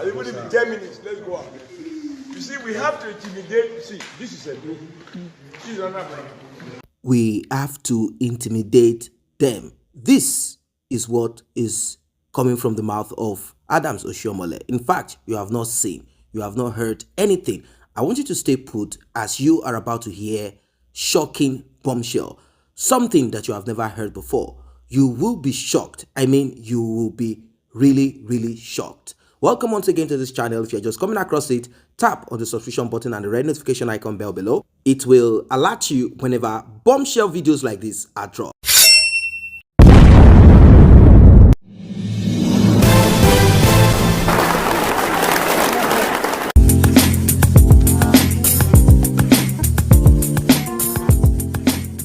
Even if 10 minutes, let's go out. You see, we have to intimidate. See, this is a group. This is another. We have to intimidate them. This is what is coming from the mouth of Adams Oshiomhole. In fact, you have not seen, you have not heard anything. I want you to stay put as you are about to hear shocking bombshell, something that you have never heard before. You will be shocked. I mean, you will be really shocked. Welcome once again to this channel. If you're just coming across it, tap on the subscription button and the red notification icon bell below. It will alert you whenever bombshell videos like this are dropped.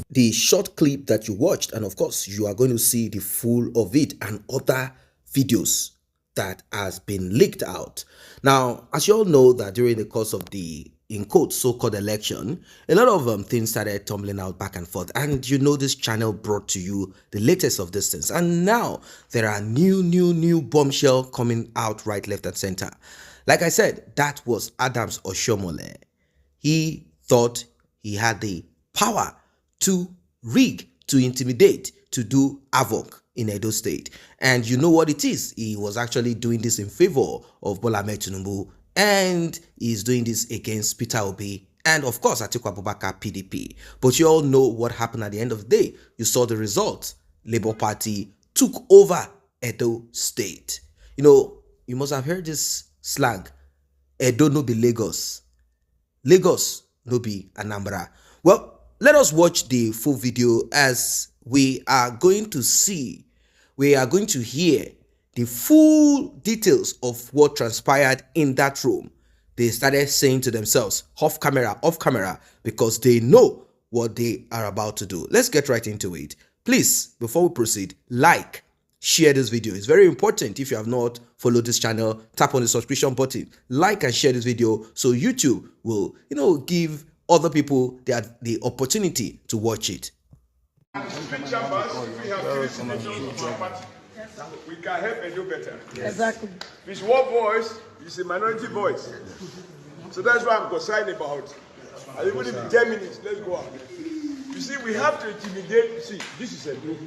The short clip that you watched, and of course you are going to see the full of it and other videos that has been leaked out. Now, as you all know that during the course of the, in quotes, so-called election, a lot of things started tumbling out back and forth, and you know this channel brought to you the latest of these things, and now there are new bombshell coming out right, left, and center. Like I said, that was Adams Oshiomhole. He thought he had the power to rig, to intimidate, to do havoc in Edo State. And you know what it is? He was actually doing this in favor of Bola Ahmed Tinubu, and he's doing this against Peter Obi and of course Atiku Abubakar PDP. But you all know what happened at the end of the day. You saw the results. Labour Party took over Edo State. You know, you must have heard this slang. Edo no be Lagos. Lagos no be Anambra. Well, let us watch the full video as we are going to see, we are going to hear the full details of what transpired in that room. They started saying to themselves, off camera, because they know what they are about to do. Let's get right into it. Please, before we proceed, like, share this video. It's very important. If you have not followed this channel, tap on the subscription button, like and share this video so YouTube will, give other people the opportunity to watch it. We can help and do better. Yes. Exactly. If it's one voice, it's a minority voice. So that's why I'm concerned about. And even if 10 minutes, let's go out. You see, we have to intimidate. See, this is a group.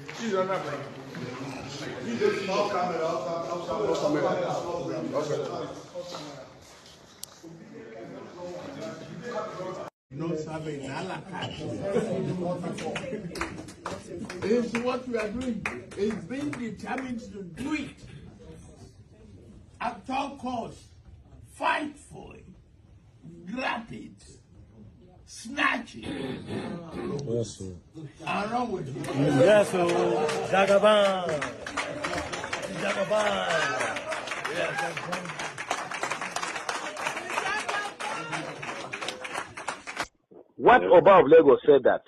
This is another. No serving is what we are doing. Is being determined to do it at all costs. Fight for it, grab it, snatch it. Yes, sir. I'm wrong with you. Yes, sir. Jagaban. Yes, What Oba of Lagos said that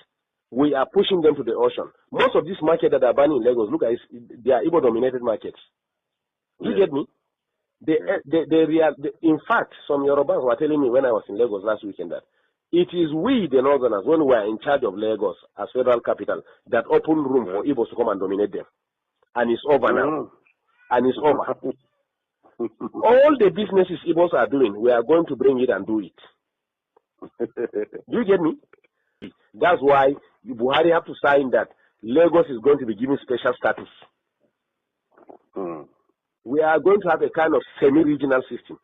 we are pushing them to the ocean. Most of these markets that are banning in Lagos, look at it, they are Igbo-dominated markets. Do you get me? In fact, some Yorubas were telling me when I was in Lagos last weekend that it is we, the Northerners, when we are in charge of Lagos as federal capital, that open room for Igbos to come and dominate them. And it's over now. And it's over. All the businesses Igbos are doing, we are going to bring it and do it. Do you get me? That's why Buhari have to sign that Lagos is going to be given special status. We are going to have a kind of semi-regional system.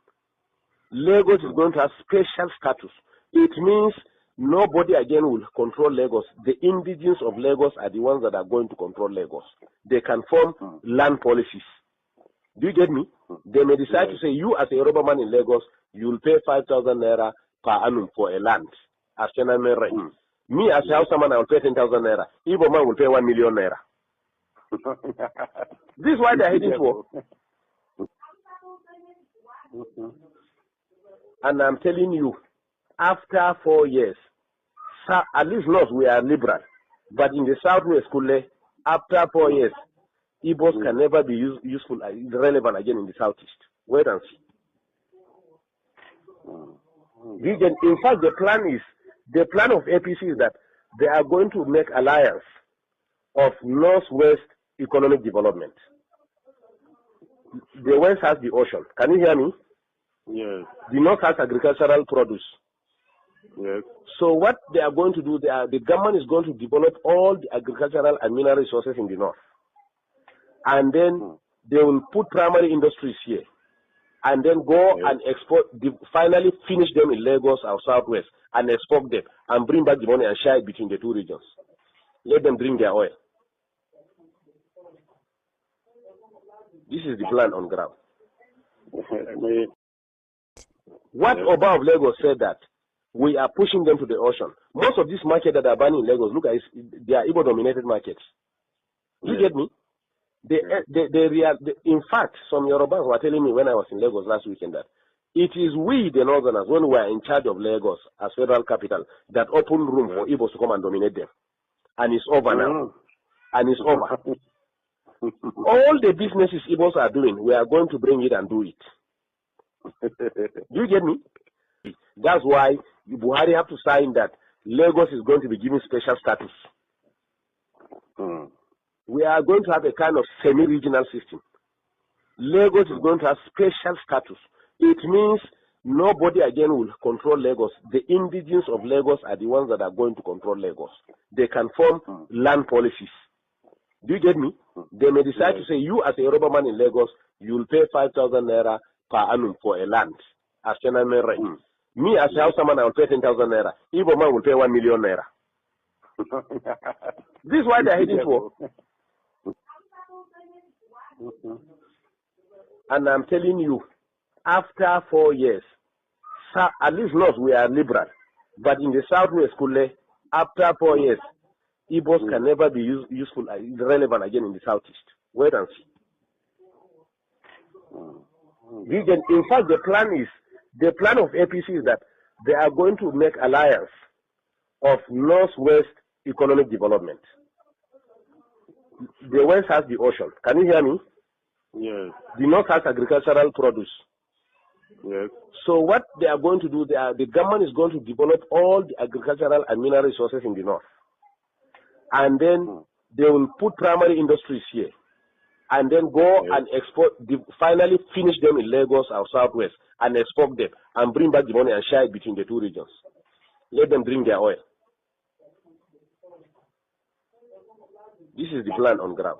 Lagos is going to have special status. It means nobody again will control Lagos. The indigenes of Lagos are the ones that are going to control Lagos. They can form land policies. Do you get me? They may decide to say, you as a Yoruba man in Lagos, you will pay 5,000 naira per annum for a land as Chename rent. Me as a Hausa man, I will pay 10,000 naira. Igbo man will pay 1 million naira. This is why they are heading for. And I'm telling you, after 4 years, at least not we are liberal, but in the Southwest, after 4 years, Igbos can never be useful, relevant again in the Southeast. Wait and see. In fact, the plan of APC is that they are going to make alliance of Northwest economic development. The west has the ocean. Can you hear me? Yes. The north has agricultural produce. Yes. So what they are going to do, the government is going to develop all the agricultural and mineral resources in the north. And then they will put primary industries here. And then go and export, finally finish them in Lagos or Southwest and export them and bring back the money and share it between the two regions. Let them drink their oil. This is the plan on ground. What Oba of Lagos said that we are pushing them to the ocean. Most of these markets that are banning in Lagos, look at it, they are Igbo-dominated markets. You get me? In fact, some Yorubas were telling me when I was in Lagos last weekend that it is we, the Northerners, when we are in charge of Lagos as federal capital, that open room for Igbos to come and dominate them. And it's over now. And it's over. All the businesses Igbos are doing, we are going to bring it and do it. Do you get me? That's why Buhari have to sign that Lagos is going to be given special status. We are going to have a kind of semi-regional system. Lagos is going to have special status. It means nobody again will control Lagos. The indigenes of Lagos are the ones that are going to control Lagos. They can form land policies. Do you get me? They may decide to say, you as a Yoruba man in Lagos, you will pay 5,000 naira per annum for a land as Chename rent. Me as a Hausa man, I will pay 10,000 naira. Igbo man will pay 1 million naira. This is why they are heading for. And I'm telling you, after 4 years, at least north we are liberal, but in the southwest, after 4 years, Igbos can never be useful, relevant again in the southeast. Wait and see. In fact, the plan of APC is that they are going to make alliance of northwest economic development. The west has the ocean. Can you hear me? Yes. The north has agricultural produce. Yes. So what they are going to do, the government is going to develop all the agricultural and mineral resources in the north. And then they will put primary industries here. And then go and export, finally finish them in Lagos or Southwest and export them and bring back the money and share it between the two regions. Let them drink their oil. This is the plan on ground.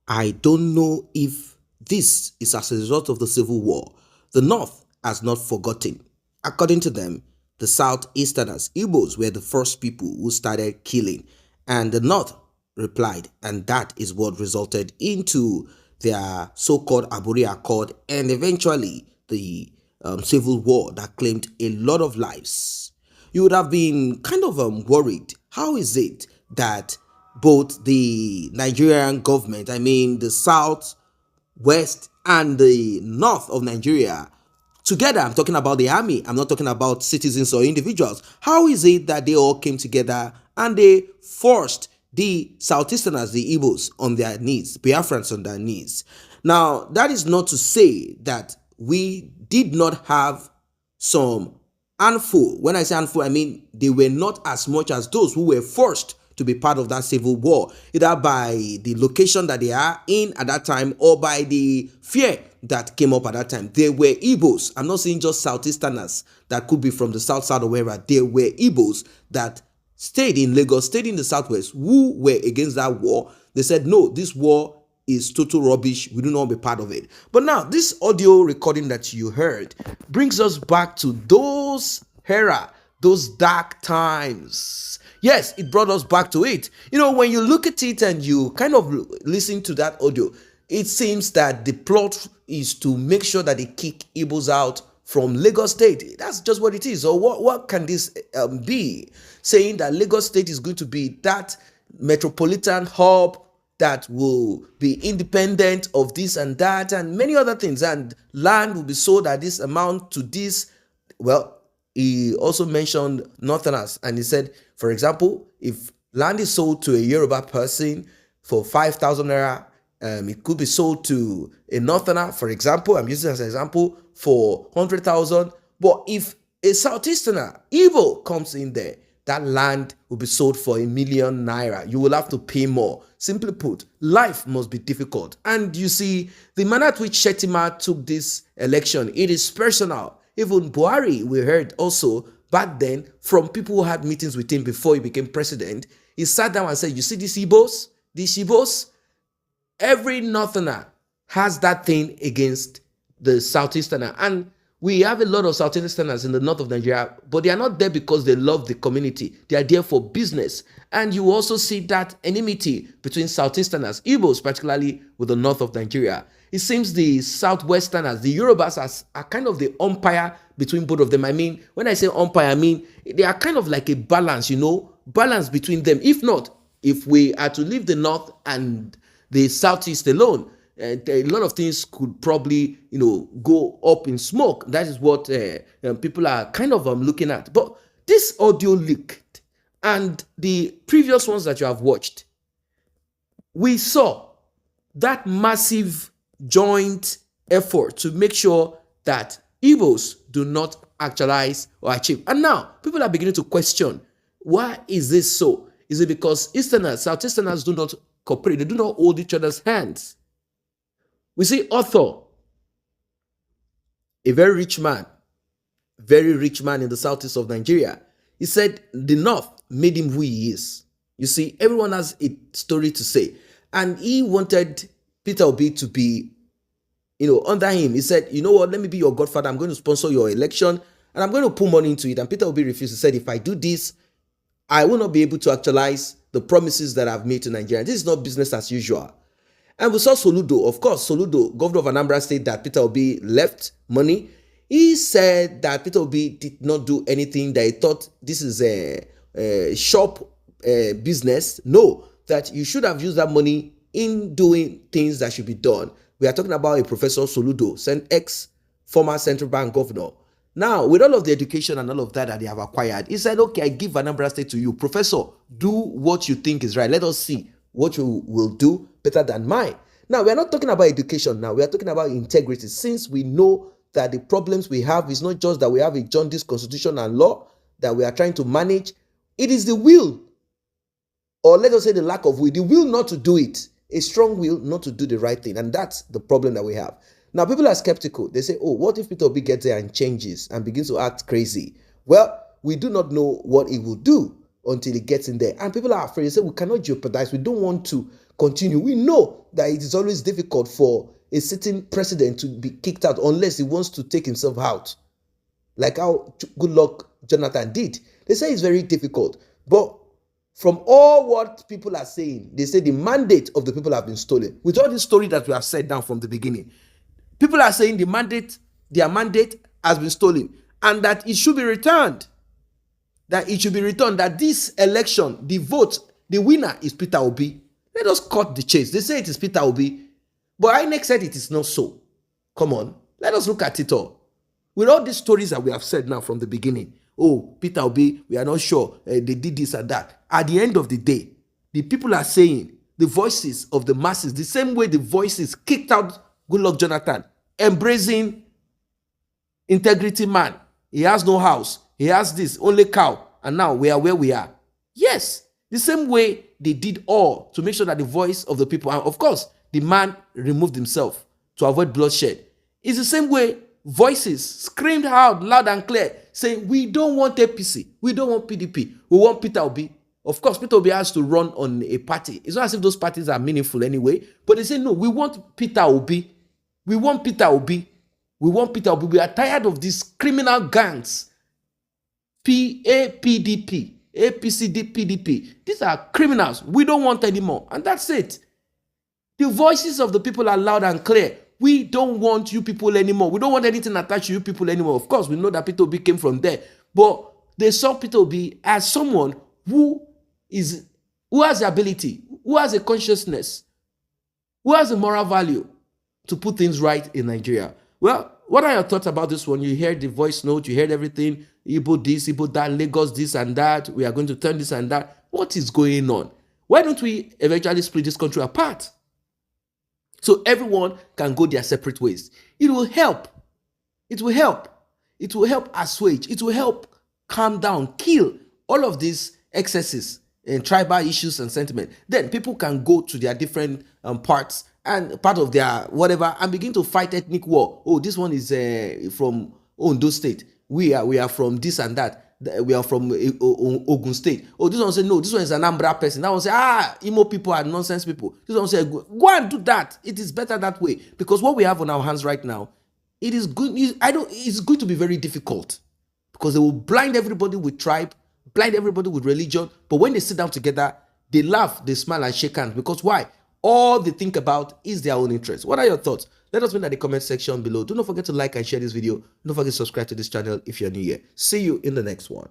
I don't know if this is as a result of the civil war. The North has not forgotten. According to them, the Southeasterners, Igbos, were the first people who started killing, and the North replied, and that is what resulted into their so-called Aburi Accord and eventually the civil war that claimed a lot of lives. You would have been kind of worried. How is it that both the Nigerian government, I mean the South, West, and the North of Nigeria, together, I'm talking about the army, I'm not talking about citizens or individuals. How is it that they all came together and they forced the Southeasterners, the Igbos, on their knees, Biafrans on their knees? Now, that is not to say that we did not have some handful. When I say handful, I mean they were not as much as those who were forced to be part of that civil war, either by the location that they are in at that time or by the fear that came up at that time. There were Igbos. I'm not saying just Southeasterners that could be from the south side or wherever. There were Igbos that stayed in Lagos, stayed in the southwest, who were against that war. They said, no, this war is total rubbish. We do not want to be part of it. But now, this audio recording that you heard brings us back to those era, those dark times. Yes, it brought us back to it. You know, when you look at it and you kind of listen to that audio, it seems that the plot is to make sure that they kick Igbos out from Lagos State. That's just what it is. Or what can this be? Saying that Lagos State is going to be that metropolitan hub that will be independent of this and that and many other things, and land will be sold at this amount to this. Well, he also mentioned Northerners, and he said, for example, if land is sold to a Yoruba person for 5,000 naira, it could be sold to a Northerner, for example, I'm using as an example, for 100,000. But if a Southeasterner, Igbo, comes in there, that land will be sold for ₦1,000,000. You will have to pay more. Simply put, life must be difficult. And you see, the manner at which Shettima took this election, it is personal. Even Buhari, we heard also back then from people who had meetings with him before he became president, he sat down and said, you see these Igbos, every northerner has that thing against the southeasterner. And we have a lot of southeasterners in the north of Nigeria, but they are not there because they love the community. They are there for business. And you also see that enmity between southeasterners, Igbos, particularly with the north of Nigeria. It seems the southwesterners, the Yorubas, are kind of the umpire between both of them. I mean, when I say umpire, I mean they are kind of like a balance, balance between them. If not, if we are to leave the north and the southeast alone, a lot of things could probably, go up in smoke. That is what people are kind of looking at. But this audio leaked, and the previous ones that you have watched, we saw that massive joint effort to make sure that Igbos do not actualize or achieve. And now people are beginning to question, why is this so? Is it because Easterners, Southeasterners do not cooperate? They do not hold each other's hands. We see Arthur, a very rich man in the southeast of Nigeria. He said the north made him who he is. You see, everyone has a story to say. And he wanted Peter Obi to be, under him. He said, you know what, let me be your godfather. I'm going to sponsor your election and I'm going to put money into it. And Peter Obi refused. He said, if I do this, I will not be able to actualize the promises that I've made to Nigeria. This is not business as usual. And we saw Soludo. Of course, Soludo, governor of Anambra State, that Peter Obi left money. He said that Peter Obi did not do anything, that he thought this is a shop business. No, that you should have used that money in doing things that should be done. We are talking about a Professor Soludo, ex-former central bank governor. Now, with all of the education and all of that they have acquired, he said, okay, I give Anambra State to you. Professor, do what you think is right. Let us see what you will do better than mine. Now, we are not talking about education now. We are talking about integrity. Since we know that the problems we have is not just that we have a jaundiced constitution and law that we are trying to manage. It is the will, or let us say the lack of will, the will not to do it, a strong will not to do the right thing. And that's the problem that we have. Now, people are skeptical. They say, oh, what if Peter Obi gets there and changes and begins to act crazy? Well, we do not know what he will do until he gets in there. And people are afraid. They say, we cannot jeopardize. We don't want to continue. We know that it is always difficult for a sitting president to be kicked out unless he wants to take himself out, like how good luck Jonathan did. They say it's very difficult. But from all what people are saying, they say the mandate of the people have been stolen. With all this story that we have said down from the beginning, people are saying their mandate has been stolen and that it should be returned. That it should be returned, that this election, the vote, the winner is Peter Obi. Let us cut the chase. They say it is Peter Obi, but INEC said it is not so. Come on, let us look at it all. With all these stories that we have said now from the beginning, oh, Peter Obi, we are not sure, they did this and that. At the end of the day, the people are saying, the voices of the masses, the same way the voices kicked out Goodluck Jonathan, embracing integrity man. He has no house. He has this, only cow. And now we are where we are. Yes, the same way they did all to make sure that the voice of the people, and of course, the man removed himself to avoid bloodshed. It's the same way voices screamed out loud and clear, saying, we don't want APC. We don't want PDP. We want Peter Obi. Of course, Peter Obi has to run on a party. It's not as if those parties are meaningful anyway. But they say, no, we want Peter Obi. We want Peter Obi. We want Peter Obi. We are tired of these criminal gangs. PDP, APCD, PDP. These are criminals. We don't want anymore. And that's it. The voices of the people are loud and clear. We don't want you people anymore. We don't want anything attached to you people anymore. Of course, we know that Peter Obi came from there. But they saw Peter Obi as someone who has the ability, who has a consciousness, who has a moral value to put things right in Nigeria. Well, what are your thoughts about this one? You heard the voice note, you heard everything. Igbo this, Igbo that, Lagos this and that. We are going to turn this and that. What is going on? Why don't we eventually split this country apart? So everyone can go their separate ways. It will help. It will help. It will help assuage. It will help calm down, kill all of these excesses and tribal issues and sentiment, then people can go to their different parts and part of their whatever and begin to fight ethnic war. Oh, this one is from Ondo State. We are from this and that. We are from Ogun State. Oh, this one say no. This one is an Anambra person. That one say Imo people are nonsense people. This one say go and do that. It is better that way, because what we have on our hands right now, it is good. It's going to be very difficult, because they will blind everybody with tribe, blind everybody with religion. But when they sit down together, they laugh, they smile, and shake hands. Because why? All they think about is their own interest. What are your thoughts? Let us know in the comment section below. Do not forget to like and share this video. Don't forget to subscribe to this channel if you're new here. See you in the next one.